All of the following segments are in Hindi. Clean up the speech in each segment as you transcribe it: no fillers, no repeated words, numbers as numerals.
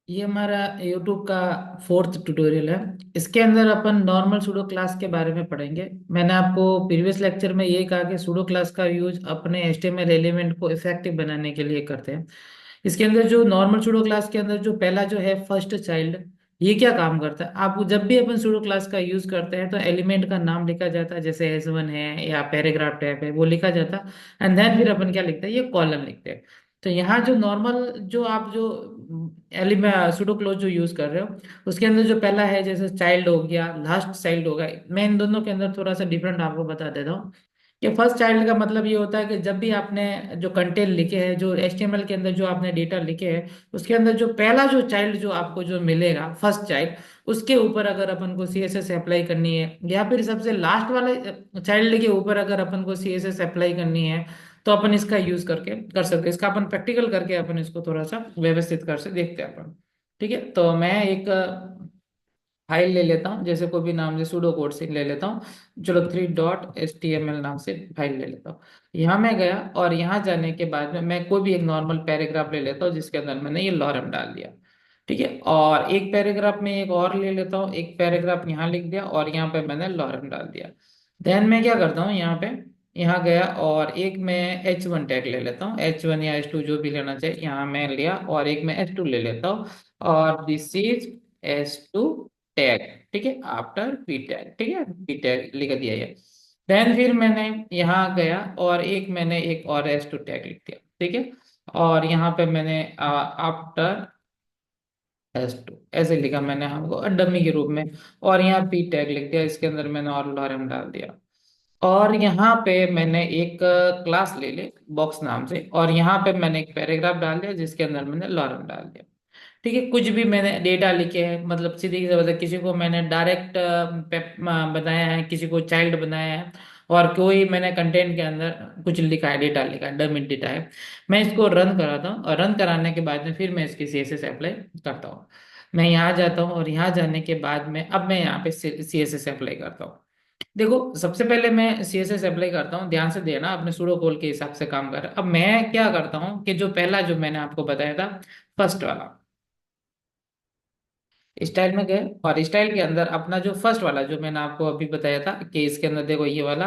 ये हमारा YouTube का फोर्थ ट्यूटोरियल है। इसके अंदर अपन नॉर्मल सूडो क्लास के बारे में पढ़ेंगे। मैंने आपको प्रीवियस लेक्चर में ये कहा कि सूडो क्लास का यूज अपने HTML एलिमेंट को इफेक्टिव बनाने के लिए करते हैं। इसके अंदर जो नॉर्मल सूडो क्लास के अंदर जो पहला जो है फर्स्ट चाइल्ड, ये क्या काम करता है? आप जब भी अपन सूडो क्लास का यूज करते हैं तो एलिमेंट का नाम लिखा जाता है, जैसे S1 है या पैराग्राफ टैब है, वो लिखा जाता है। एंड देन फिर अपन क्या लिखते हैं, ये कॉलम लिखते हैं। तो यहाँ जो नॉर्मल जो आप जो एलिमेंट सुडो क्लोज जो यूज कर रहे हो, उसके अंदर जो पहला है जैसे चाइल्ड हो गया, लास्ट चाइल्ड होगा। मैं इन दोनों के अंदर थोड़ा सा डिफरेंट आपको बता देता हूँ कि फर्स्ट चाइल्ड का मतलब ये होता है कि जब भी आपने जो कंटेंट लिखे हैं, जो HTML के अंदर जो आपने डेटा लिखे हैं, उसके अंदर जो पहला जो चाइल्ड जो आपको जो मिलेगा फर्स्ट चाइल्ड, उसके ऊपर अगर अपन को CSS अप्लाई करनी है, या फिर सबसे लास्ट वाले चाइल्ड के ऊपर अगर अपन को CSS अप्लाई करनी है, तो अपन इसका यूज करके कर सकते हैं। इसका अपन प्रैक्टिकल करके अपन इसको थोड़ा सा व्यवस्थित कर से देखते हैं अपन। ठीक है, तो मैं एक फाइल ले लेता हूँ, जैसे कोई भी नाम से सूडो कोड से ले लेता हूँ। चलो 3.html नाम से फाइल ले लेता हूँ। यहाँ मैं गया और यहाँ जाने के बाद में मैं कोई भी एक नॉर्मल पैराग्राफ ले लेता हूँ जिसके अंदर मैंने ये लॉरम डाल दिया। ठीक है, और एक पैराग्राफ में एक और ले लेता हूँ, एक पैराग्राफ यहाँ लिख दिया और यहाँ पे मैंने लॉरम डाल दिया। देन मैं क्या करता हूँ, यहाँ पे यहाँ गया और एक मैं H1 टैग ले लेता हूँ, H1 या H2 जो भी लेना चाहिए, यहाँ मैं लिया और एक मैं H2 ले लेता हूँ। और दिस इज H2 टैग। ठीक है, आफ्टर पी टैग, ठीक है, पी टैग लिख दिया ये। देन फिर मैंने यहाँ गया और एक मैंने एक और S2 टैग लिख दिया। ठीक है, और यहाँ पे मैंने आफ्टर S2 ऐसे लिखा मैंने हमको डमी के रूप में। और यहाँ पी टैग लिख दिया, इसके अंदर मैंने और लॉरम डाल दिया। और यहाँ पे मैंने एक क्लास ले ली बॉक्स नाम से, और यहाँ पे मैंने एक पैराग्राफ डाल दिया जिसके अंदर मैंने लॉरम डाल दिया। ठीक है, कुछ भी मैंने डेटा लिखे हैं, मतलब सीधी सी बात है, किसी को मैंने डायरेक्ट बनाया है, किसी को चाइल्ड बनाया है, और कोई मैंने कंटेंट के अंदर कुछ लिखा है, डेटा लिखा है, डमी डेटा है। मैं इसको रन कराता हूँ और रन कराने के बाद में फिर मैं इसकी CSS अप्लाई करता हूँ। मैं यहाँ जाता हूँ और यहाँ जाने के बाद में अब मैं यहाँ पे CSS अप्लाई करता हूँ। देखो, सबसे पहले मैं CSS अप्लाई करता हूँ, ध्यान से देना, अपने सूडो कोड के हिसाब से काम कर रहा है। अब मैं क्या करता हूँ कि जो पहला जो मैंने आपको बताया था फर्स्ट वाला, स्टाइल में गए और स्टाइल के अंदर अपना जो फर्स्ट वाला जो मैंने आपको अभी बताया था कि इसके अंदर देखो ये वाला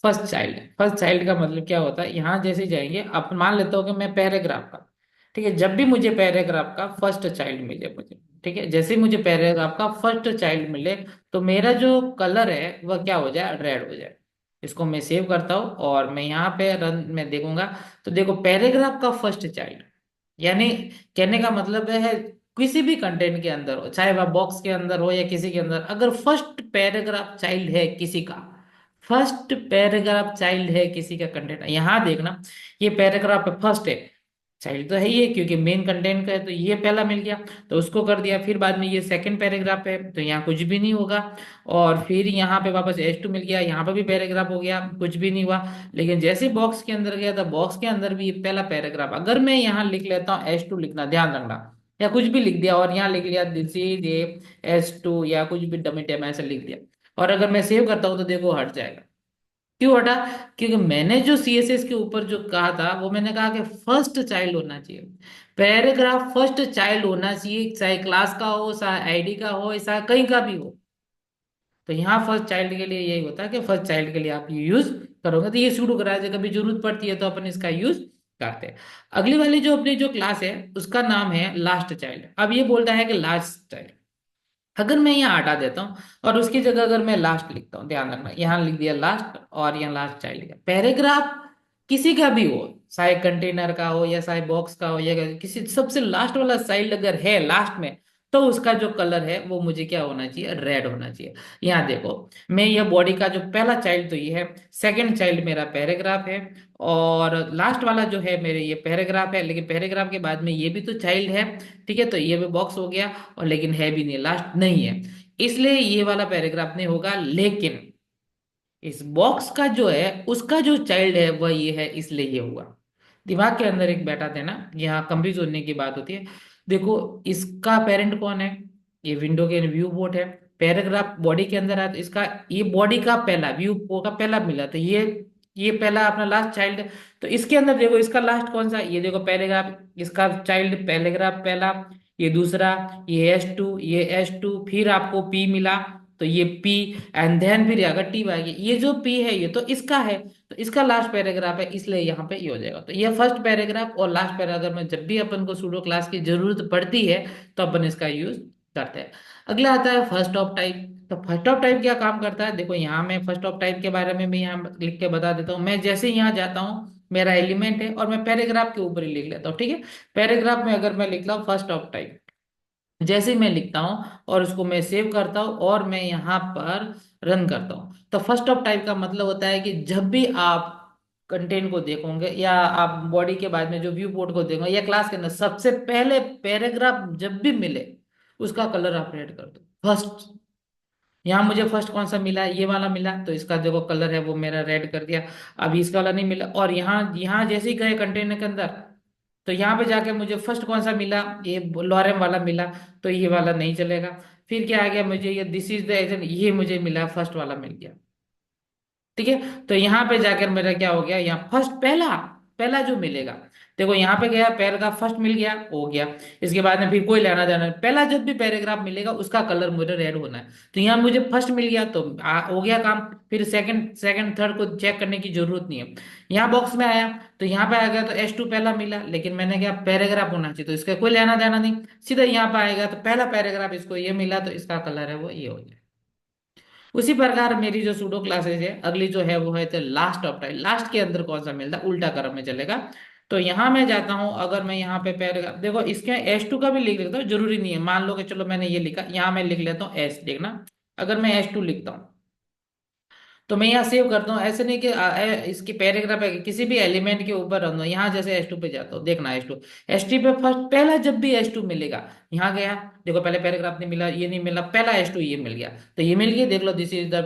फर्स्ट चाइल्ड है। फर्स्ट चाइल्ड का मतलब क्या होता है, यहाँ जैसे जाएंगे, अब मान लेता हूँ कि मैं पैराग्राफ का, ठीक है, जब भी मुझे पैराग्राफ का फर्स्ट चाइल्ड मिले मुझे, ठीक है, जैसे ही मुझे पैराग्राफ का फर्स्ट चाइल्ड मिले, तो मेरा जो कलर है वह क्या हो जाए, रेड हो जाए। इसको मैं सेव करता हूँ और मैं यहाँ पे रन में देखूंगा, तो देखो पैराग्राफ का फर्स्ट चाइल्ड, यानी कहने का मतलब है किसी भी कंटेंट के अंदर हो, चाहे वह बॉक्स के अंदर हो या किसी के अंदर, अगर फर्स्ट पैराग्राफ चाइल्ड है किसी का, फर्स्ट पैराग्राफ चाइल्ड है किसी का कंटेंट, यहाँ देखना, ये पैराग्राफ फर्स्ट है, चाइल्ड तो है ही है क्योंकि मेन कंटेंट का है, तो ये पहला मिल गया, तो उसको कर दिया। फिर बाद में ये सेकंड पैराग्राफ है तो यहाँ कुछ भी नहीं होगा, और फिर यहाँ पे वापस H2 मिल गया, यहाँ पे भी पैराग्राफ हो गया, कुछ भी नहीं हुआ। लेकिन जैसे बॉक्स के अंदर गया था, बॉक्स के अंदर भी ये पहला पैराग्राफ, अगर मैं यहाँ लिख लेता हूँ H2 लिखना, ध्यान रखना, या कुछ भी लिख दिया और यहाँ लिख लिया दिस इज ए S2 या कुछ भी डमी टाइम ऐसे लिख दिया, और अगर मैं सेव करता हूँ तो देखो हट जाएगा। क्यों हटा? क्योंकि मैंने जो CSS के ऊपर जो कहा था वो मैंने कहा कि फर्स्ट चाइल्ड होना चाहिए, पैराग्राफ फर्स्ट चाइल्ड होना चाहिए, चाहे क्लास का हो, चाहे आईडी का हो, चाहे कहीं का भी हो। तो यहाँ फर्स्ट चाइल्ड के लिए यही होता है कि फर्स्ट चाइल्ड के लिए आप यूज करोगे, तो ये शुरू करा है, कभी जरूरत पड़ती है तो अपन इसका यूज करते हैं। अगली वाली जो अपनी जो क्लास है उसका नाम है लास्ट चाइल्ड। अब ये बोलता है कि लास्ट चाइल्ड, अगर मैं यहाँ हटा देता हूँ और उसकी जगह अगर मैं लास्ट लिखता हूँ, ध्यान रखना, यहाँ लिख दिया लास्ट और यहाँ लास्ट चाइल्ड लिखा, पैराग्राफ किसी का भी हो, चाहे कंटेनर का हो या चाहे बॉक्स का हो या किसी, सबसे लास्ट वाला चाइल्ड अगर है लास्ट में, तो उसका जो कलर है वो मुझे क्या होना चाहिए, रेड होना चाहिए। यहाँ देखो, मैं ये बॉडी का जो पहला चाइल्ड तो ये है, सेकंड चाइल्ड मेरा पैराग्राफ है, और लास्ट वाला जो है मेरे ये पैराग्राफ है, लेकिन पैराग्राफ के बाद में ये भी तो चाइल्ड है। ठीक है, तो ये भी बॉक्स हो गया, और लेकिन है भी नहीं, लास्ट नहीं है, इसलिए ये वाला पैराग्राफ नहीं होगा। लेकिन इस बॉक्स का जो है उसका जो चाइल्ड है वह ये है, इसलिए ये हुआ। दिमाग के अंदर एक बैठा देना, यहाँ कंफ्यूज होने की बात होती है। देखो, इसका पेरेंट कौन है, ये विंडो के व्यू बोर्ड है, पैराग्राफ बॉडी के अंदर है, तो इसका ये बॉडी का पहला व्यू का पहला मिला, तो ये पहला अपना लास्ट चाइल्ड है। तो इसके अंदर देखो इसका लास्ट कौन सा, ये देखो पैराग्राफ, इसका चाइल्ड पैराग्राफ पहला, ये दूसरा, ये H2, ये H2, फिर आपको P मिला, तो ये P, एंड देन फिर अगर T आ गया, ये जो P है ये तो इसका है, तो इसका लास्ट पैराग्राफ है, इसलिए यहाँ पे ये हो जाएगा। तो ये फर्स्ट पैराग्राफ और लास्ट पैराग्राफ में जब भी अपन को सूडो क्लास की जरूरत पड़ती है तो अपन इसका यूज करते हैं। अगला आता है फर्स्ट ऑफ टाइप। तो फर्स्ट ऑफ टाइप क्या काम करता है, देखो यहाँ मैं फर्स्ट ऑफ टाइप के बारे में भी यहाँ लिख के बता देता हूँ। मैं जैसे ही यहाँ जाता हूँ, मेरा एलिमेंट है और मैं पैराग्राफ के ऊपर ही लिख लेता हूँ, ठीक है। पैराग्राफ में अगर मैं लिख रहा हूँ फर्स्ट ऑफ टाइप, जैसे ही मैं लिखता हूँ और उसको मैं सेव करता हूँ और मैं यहाँ पर रन करता हूँ, तो फर्स्ट ऑफ टाइप का मतलब होता है कि जब भी आप कंटेंट को देखोगे या आप बॉडी के बाद में जो व्यू पोर्ट को देखोगे या क्लास के अंदर, सबसे पहले पैराग्राफ जब भी मिले उसका कलर आप रेड कर दो फर्स्ट। यहाँ मुझे फर्स्ट कौन सा मिला, ये वाला मिला, तो इसका देखो कलर है वो मेरा रेड कर दिया। अभी इसका वाला नहीं मिला, और यहाँ यहाँ जैसे ही गए कंटेनर के अंदर, तो यहाँ पे जाके मुझे फर्स्ट कौन सा मिला, ये लॉरेम वाला मिला, तो ये वाला नहीं चलेगा। फिर क्या आ गया, मुझे ये दिस इज द एजेंट, ये मुझे मिला, फर्स्ट वाला मिल गया, ठीक है। तो यहाँ पे जाकर मेरा क्या हो गया, यहाँ फर्स्ट पहला पहला जो मिलेगा, देखो यहाँ पे गया पैराग्राफ फर्स्ट मिल गया, हो गया। इसके बाद में फिर कोई लेना देना नहीं। पहला जब भी पैराग्राफ मिलेगा उसका कलर मुझे रेड होना है, तो यहाँ मुझे फर्स्ट मिल गया तो हो गया काम। फिर सेकंड सेकंड थर्ड को चेक करने की जरूरत नहीं है। यहाँ बॉक्स में आया, तो यहाँ पे आ गया, तो H2 पहला मिला, लेकिन मैंने क्या पैराग्राफ होना चाहिए, तो इसका कोई लेना देना नहीं। सीधा यहाँ पे आएगा तो पहला पैराग्राफ इसको ये मिला, तो इसका कलर है वो ये हो जाए। उसी प्रकार मेरी जो सूडो क्लासेज है अगली जो है वो है तो लास्ट ऑफ टाइम। लास्ट के अंदर कौन सा मिलता है, उल्टा क्रम में चलेगा। तो यहाँ मैं जाता हूँ, अगर मैं यहाँ पे पैराग्राफ देखो, इसके H2 का भी लिख लेता हूँ, जरूरी नहीं है। मान लो कि चलो मैंने ये लिखा, यहाँ मैं लिख लेता हूँ S, देखना। अगर मैं H2 लिखता हूँ तो मैं यहाँ सेव करता हूँ, ऐसे नहीं कि इसकी पैराग्राफ है किसी भी एलिमेंट के ऊपर रन दो। यहाँ जैसे H2 पे जाता हूँ, देखना H2, H2 पे फर्स्ट पहला जब भी H2 मिलेगा, यहाँ गया, देखो पहले पैराग्राफ नहीं मिला, ये नहीं मिला, पहला H2 ये मिल गया, तो ये मिल गया, देख लो दिस इज द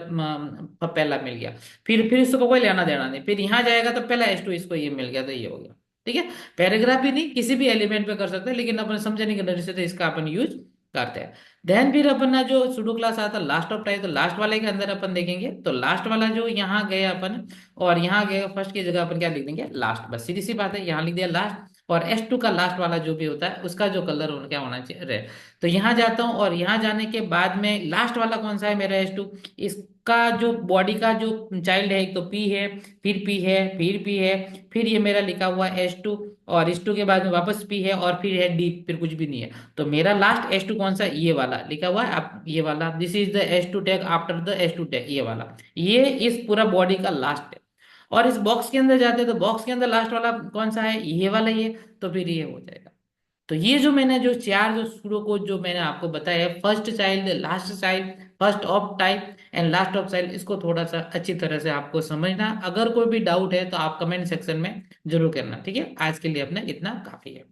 पहला मिल गया। फिर इसको कोई लेना देना नहीं, फिर यहाँ जाएगा तो पहला H2 इसको ये मिल गया, तो ये हो गया, ठीक है। पैराग्राफ ही नहीं, किसी भी एलिमेंट पे कर सकते हैं, लेकिन अपन समझने की नजर से तो इसका अपन यूज करते हैं। देन फिर अपन ना जो सुडो क्लास आता है लास्ट ऑफ टाइप, तो लास्ट वाले के अंदर अपन देखेंगे, तो लास्ट वाला जो यहाँ गए अपन, और यहाँ गए फर्स्ट की जगह अपन क्या लिख देंगे, लास्ट, बस सीधी सी बात है, यहाँ लिख दिया लास्ट। और S2 का लास्ट वाला जो भी होता है उसका जो कलर क्या होना चाहिए, रेड। तो यहाँ जाता हूँ और यहाँ जाने के बाद में लास्ट वाला कौन सा है मेरा H2, इसका जो बॉडी का जो चाइल्ड है, एक तो P है, फिर P है, फिर P है, फिर ये मेरा लिखा हुआ है H2, और H2 के बाद में वापस P है, और फिर है D, फिर कुछ भी नहीं है। तो मेरा लास्ट H2 कौन सा, ये वाला लिखा हुआ है, आप ये वाला, this is the H2 tag after the H2 tag, ये वाला, ये इस पूरा बॉडी का लास्ट है। और इस बॉक्स के अंदर जाते हैं तो बॉक्स के अंदर लास्ट वाला कौन सा है, ये वाला, ये, तो फिर ये हो जाएगा। तो ये जो मैंने जो चार जो सूडो कोड जो मैंने आपको बताया है, first child, last child, first of type and last of child, इसको थोड़ा सा अच्छी तरह से आपको समझना। अगर कोई भी डाउट है तो आप कमेंट सेक्शन में जरूर करना, ठीक है। आज के लिए अपना इतना काफी है।